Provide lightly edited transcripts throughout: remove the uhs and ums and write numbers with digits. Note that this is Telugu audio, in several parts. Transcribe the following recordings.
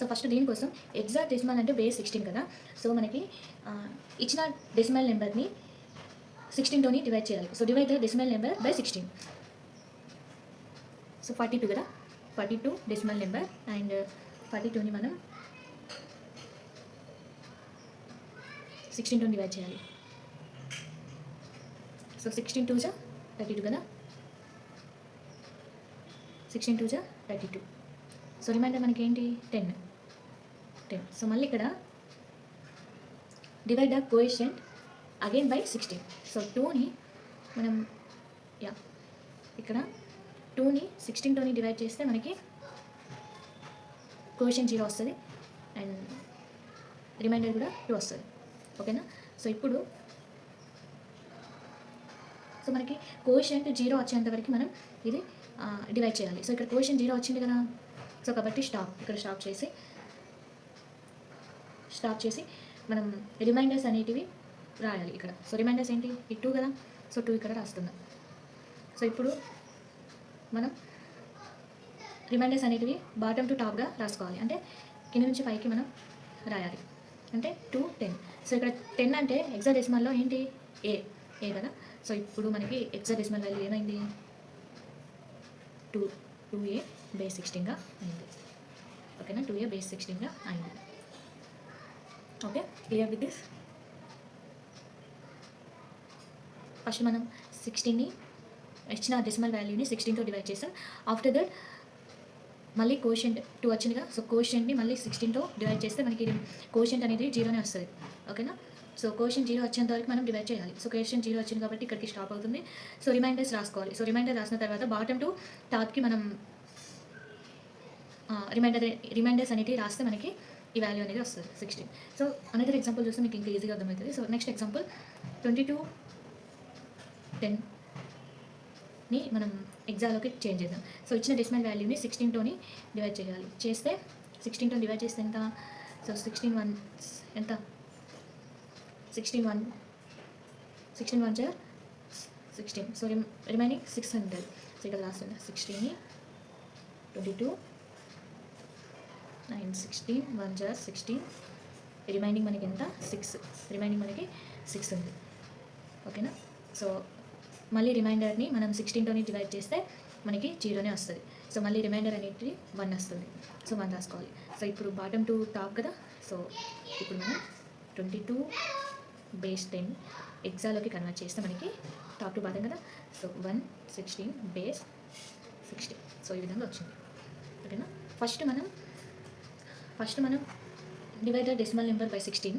సో ఫస్ట్ దీనికోసం ఎగ్జాక్ట్ డెసిమల్ అంటే బేస్ 16 కదా. సో మనకి ఇచ్చిన డెసిమల్ నెంబర్ని 16తోని డివైడ్ చేయాలి. So divide the decimal number by 16. So 42 కదా, 42 డెసిమల్ నెంబర్ అండ్ 42ని మనం 16తో డివైడ్ చేయాలి. సో 16 2 జా 32 కదా, 16 2 జా 32. సో రిమైండర్ మనకి ఏంటి 10. సో మళ్ళీ ఇక్కడ divide the coefficient again by 16. So 2ని మనం ఇక్కడ 2ని 16తోని డివైడ్ చేస్తే మనకి కోఎఫిషియంట్ 0 వస్తుంది అండ్ రిమైండర్ కూడా 2 వస్తుంది. ఓకేనా. సో ఇప్పుడు మనకి కోఎఫిషియంట్ 0 వచ్చేంత వరకు మనం ఇది డివైడ్ చేయాలి. సో ఇక్కడ కోఎఫిషియంట్ 0 వచ్చింది కదా, సో కాబట్టి ఇక్కడ స్టాప్ చేసి మనం రిమైండర్స్ అనేటివి రాయాలి ఇక్కడ. సో రిమైండర్స్ ఏంటి, ఈ 2 కదా, సో 2 ఇక్కడ రాస్తున్నాం. సో ఇప్పుడు మనం రిమైండర్స్ అనేటివి బాటమ్ టు టాప్గా రాసుకోవాలి, అంటే కింద నుంచి పైకి మనం రాయాలి. అంటే 2 10. సో ఇక్కడ 10 అంటే హెక్సాడెసిమల్లో ఏంటి ఏ కదా. సో ఇప్పుడు మనకి హెక్సాడెసిమల్ వాల్యూ ఏమైంది 2a బేస్ 16గా అయింది. ఓకేనా, 2a బేస్ 16గా అయింది. Okay, clear with this. First మనం 16ని ఇచ్చిన డెసిమల్ వాల్యూని 16తో డివైడ్ చేస్తాం. ఆఫ్టర్ దట్ మళ్ళీ కోషియంట్ 2 వచ్చిందిగా, సో కోషియంట్ని మళ్ళీ 16తో డివైడ్ చేస్తే మనకి కోషియంట్ అనేది 0నే వస్తుంది. ఓకేనా. సో కోషియంట్ 0 వచ్చేంత వరకు మనం డివైడ్ చేయాలి. సో కోషియంట్ 0 వచ్చింది కాబట్టి ఇక్కడికి స్టాప్ అవుతుంది. సో రిమైండర్స్ రాసుకోవాలి. సో రిమైండర్ రాసిన తర్వాత బాటమ్ టు టాప్కి మనం రిమైండర్స్ అనేవి రాస్తే మనకి ఈ వాల్యూ అనేది వస్తుంది 16. సో అనదర్ ఎగ్జాంపుల్ చూస్తే మీకు ఇంకా ఈజీగా అర్థమవుతుంది. సో నెక్స్ట్ ఎగ్జాంపుల్ 22 10ని మనం ఎగ్జాలోకి చేంజ్ చేద్దాం. సో ఇచ్చిన డెసిమల్ వాల్యూని 16తోని డివైడ్ చేయాలి. చేస్తే 16తో డివైడ్ చేస్తే ఎంత, సో 16 1 ఎంత, 16 1 జా 16. So remaining 600. సో ఇక్కడ రాస్తుంది 16ని 22 9 16 1 జా 16. రిమైనింగ్ మనకి ఎంత 6. రిమైనింగ్ మనకి 6 ఉంది. ఓకేనా. సో మళ్ళీ రిమైండర్ని మనం 16తోని డివైడ్ చేస్తే మనకి 0నే వస్తుంది. సో మళ్ళీ రిమైండర్ అనేది 1 వస్తుంది. సో 1 రాసుకోవాలి. సో ఇప్పుడు బాటమ్ టు టాప్ కదా, సో ఇప్పుడు మనం 22 బేస్ 10 ఎగ్జాలోకి కన్వర్ట్ చేస్తే మనకి టాప్ టు బాటమ్ కదా, సో 116 బేస్ 16. సో ఈ విధంగా వచ్చింది. ఓకేనా. ఫస్ట్ మనం divide the decimal number by 16.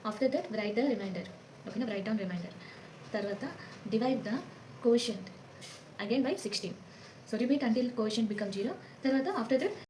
After that write the remainder. ఓకేనా, రైట్ డౌన్ రిమైండర్. తర్వాత divide the quotient again by 16. So repeat until quotient become 0. తర్వాత ఆఫ్టర్ దట్